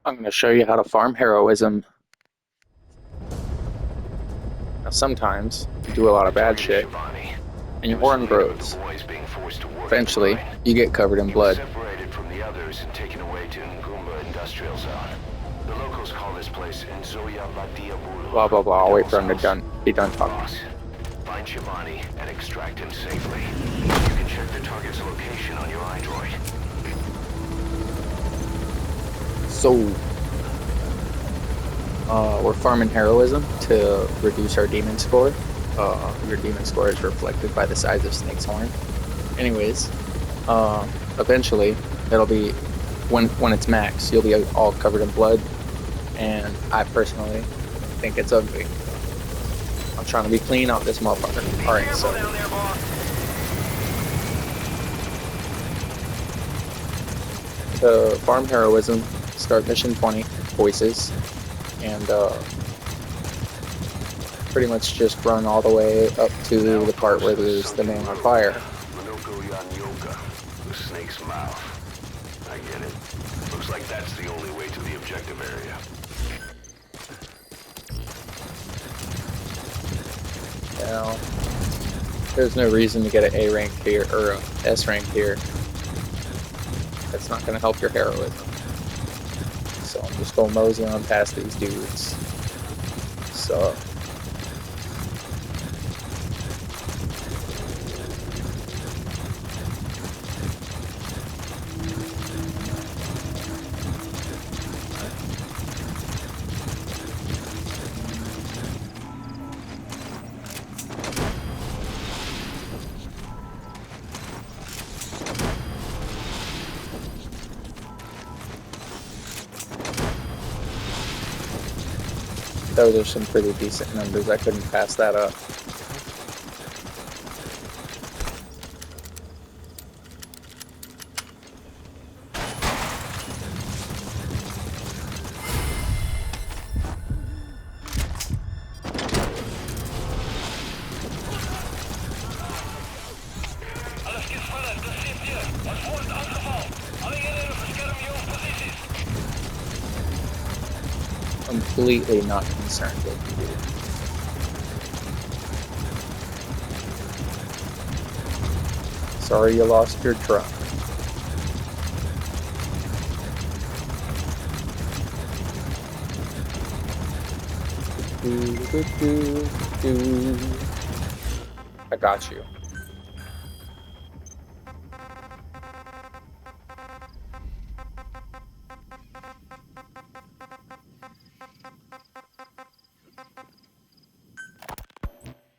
I'm going to show you how to farm heroism. Now, sometimes you do a lot of bad shit, and your horn grows. Eventually, you get covered in blood. Separated from the others and taken away to Ngumba Industrial Zone. The locals call this place Nzoya Badia Bulu. Blah blah blah. I'll wait for him to be done talking. Boss, find Shivani and extract him safely. You can check the target's location on your iDroid. So, we're farming heroism to reduce our demon score. Your demon score is reflected by the size of Snake's horn. Anyways, eventually, it'll be, when it's max, you'll be all covered in blood, and I personally think it's ugly. I'm trying to be clean off this motherfucker. Alright, so. To farm heroism, start mission 20, voices, and pretty much just run all the way up to the part where there's the man on fire. The snake's mouth. I get it. Looks like that's the only way to the objective area. Now, there's no reason to get an A rank here, or a S rank here. That's not going to help your heroism. So I'm just going mosey on past these dudes. So... those are some pretty decent numbers. I couldn't pass that up. Completely not concerned with you. Sorry you lost your truck. I got you.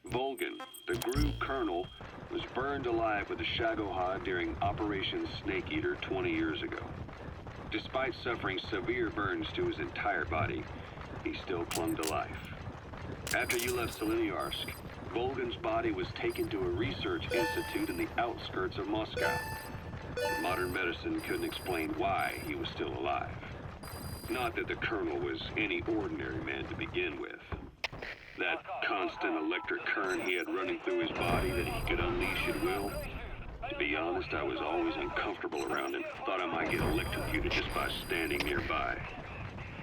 Volgan, the group colonel, was burned alive with a Shagohod during Operation Snake Eater 20 years ago. Despite suffering severe burns to his entire body, he still clung to life. After you left Seleniarsk, Volgan's body was taken to a research institute in the outskirts of Moscow. Modern medicine couldn't explain why he was still alive. Not that the colonel was any ordinary man to begin with. That constant electric current he had running through his body that he could unleash at will. To be honest, I was always uncomfortable around him. Thought I might get electrocuted just by standing nearby.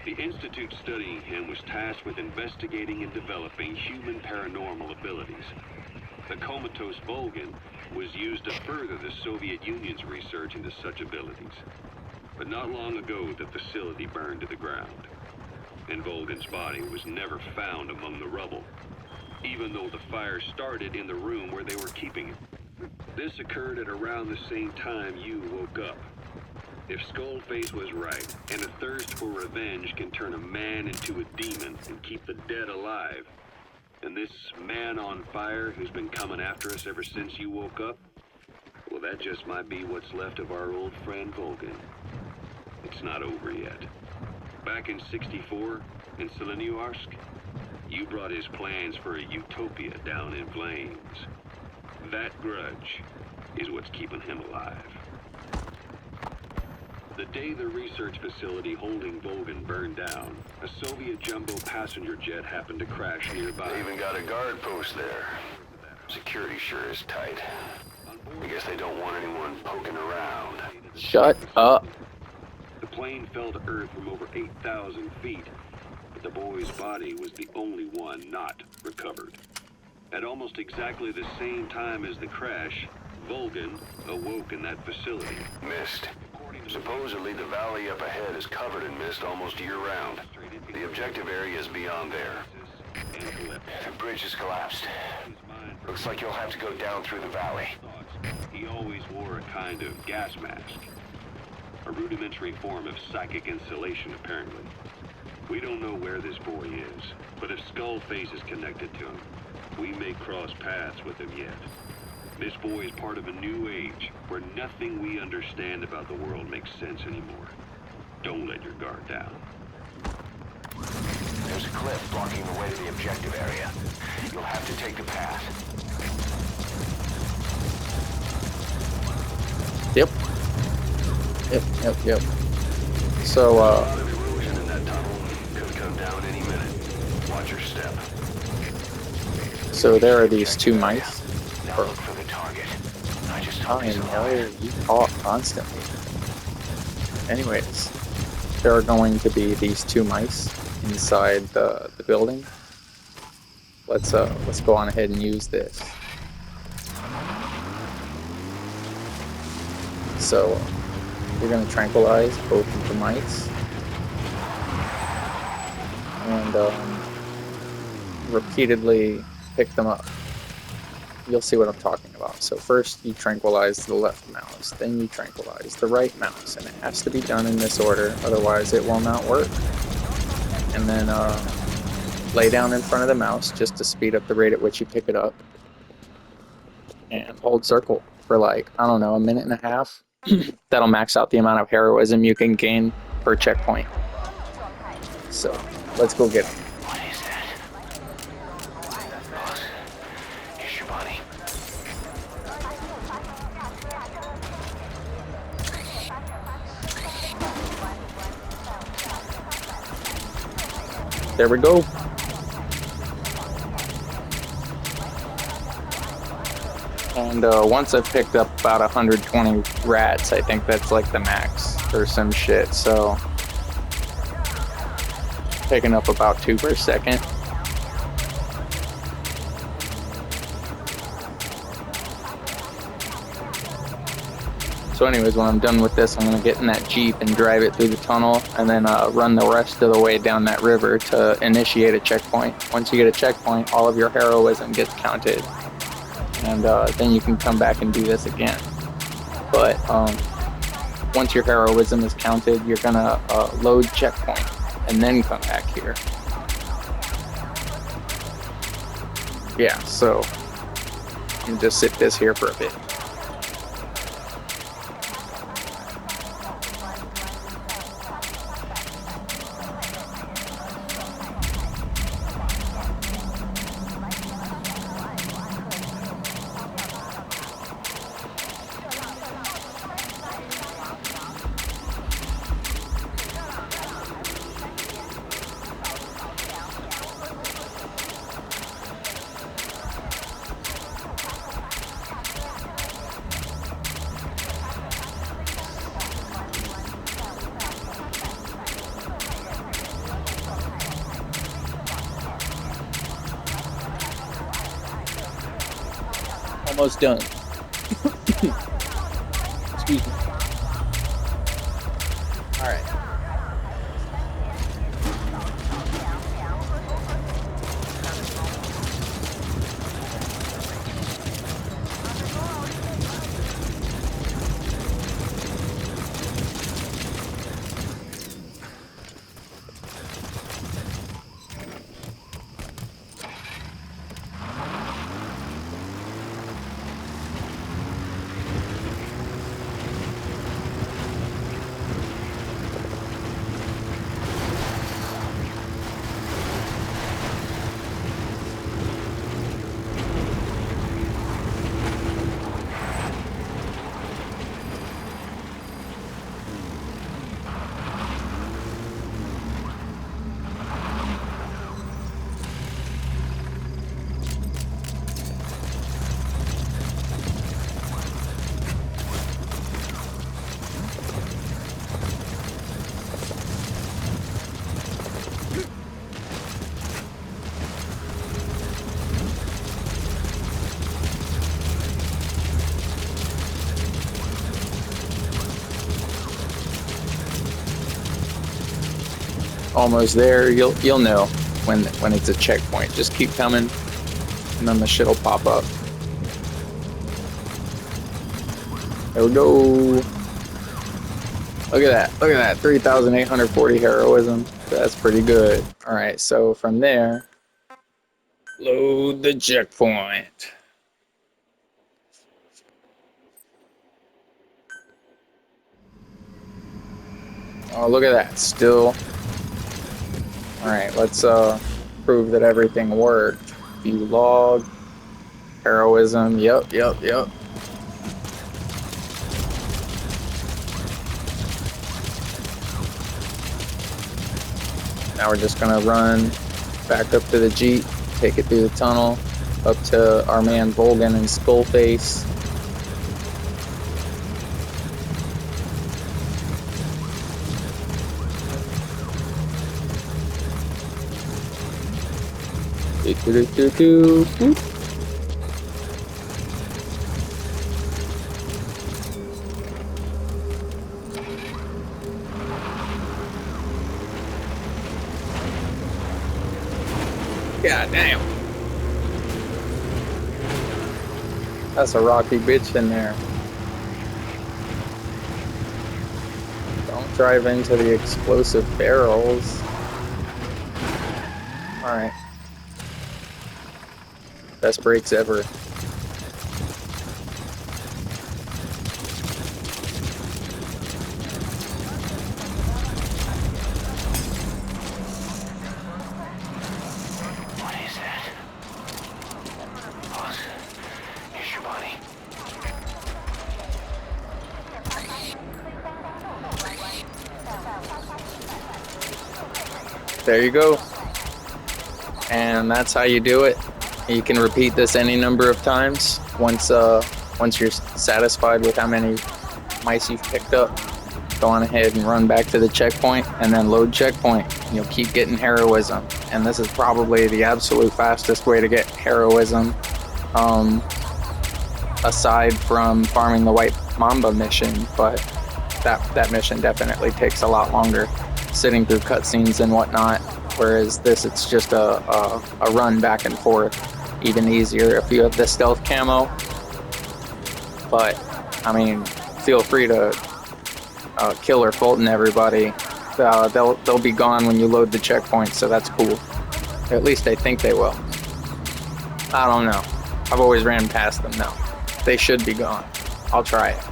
The institute studying him was tasked with investigating and developing human paranormal abilities. The comatose Volgan was used to further the Soviet Union's research into such abilities. But not long ago, the facility burned to the ground. And Volgan's body was never found among the rubble, even though the fire started in the room where they were keeping him. This occurred at around the same time you woke up. If Skullface was right, and a thirst for revenge can turn a man into a demon and keep the dead alive, and this man on fire who's been coming after us ever since you woke up, well, that just might be what's left of our old friend Volgan. It's not over yet. Back in '64, in Seleniarsk, you brought his plans for a utopia down in flames. That grudge is what's keeping him alive. The day the research facility holding Volgan burned down, a Soviet jumbo passenger jet happened to crash nearby. They even got a guard post there. Security sure is tight. I guess they don't want anyone poking around. Shut up. The plane fell to Earth from over 8,000 feet, but the boy's body was the only one not recovered. At almost exactly the same time as the crash, Vulcan awoke in that facility. Mist. Supposedly the valley up ahead is covered in mist almost year-round. The objective area is beyond there. The bridge has collapsed. Looks like you'll have to go down through the valley. He always wore a kind of gas mask. A rudimentary form of psychic insulation, apparently. We don't know where this boy is, but if Skullface is connected to him, we may cross paths with him yet. This boy is part of a new age, where nothing we understand about the world makes sense anymore. Don't let your guard down. There's a cliff blocking the way to the objective area. You'll have to take the path. Yep. Yep. So, A lot of erosion in that tunnel. Could come down any minute. Watch your step. so there are these two mice. Now look for the target. I just hope I he's know alive. you talk constantly. Anyways, there are going to be these two mice inside the building. Let's go on ahead and use this. So we're gonna tranquilize both of the mice and repeatedly pick them up. You'll see what I'm talking about. So first you tranquilize the left mouse, then you tranquilize the right mouse, and it has to be done in this order, otherwise it will not work. And then lay down in front of the mouse just to speed up the rate at which you pick it up. And hold circle for like, I don't know, a minute and a half. That'll max out the amount of heroism you can gain per checkpoint. So let's go get him. What is that? Boss, here's your buddy. There we go. And once I've picked up about 120 rats, I think that's like the max or some shit. So picking up about 2 per second. So anyways, when I'm done with this, I'm going to get in that Jeep and drive it through the tunnel and then run the rest of the way down that river to initiate a checkpoint. Once you get a checkpoint, all of your heroism gets counted. And then you can come back and do this again. But once your heroism is counted, you're going to load checkpoint and then come back here. Yeah, so I'm going to just sit this here for a bit. Almost done. Excuse me. All right. almost there. You'll know when it's a checkpoint. Just keep coming, and then the shit will pop up. There we go. Look at that. Look at that. 3,840 heroism. That's pretty good. All right. So from there, load the checkpoint. Oh, look at that. Still. All right. Let's prove that everything worked. View log. Heroism. Yep. Now we're just gonna run back up to the Jeep, take it through the tunnel, up to our man Volgan and Skullface. Boop. God damn. That's a rocky bitch in there. Don't drive into the explosive barrels. Alright. Best brakes ever. There you go. And that's how you do it. You can repeat this any number of times. Once you're satisfied with how many mice you've picked up, go on ahead and run back to the checkpoint and then load checkpoint. You'll keep getting heroism. And this is probably the absolute fastest way to get heroism, aside from farming the White Mamba mission, but that mission definitely takes a lot longer, sitting through cutscenes and whatnot, whereas this, it's just a run back and forth, even easier if you have the stealth camo. But I mean, feel free to kill or Fulton everybody. They'll be gone when you load the checkpoint, so that's cool. At least I think they will. I don't know. I've always ran past them now. They should be gone. I'll try it.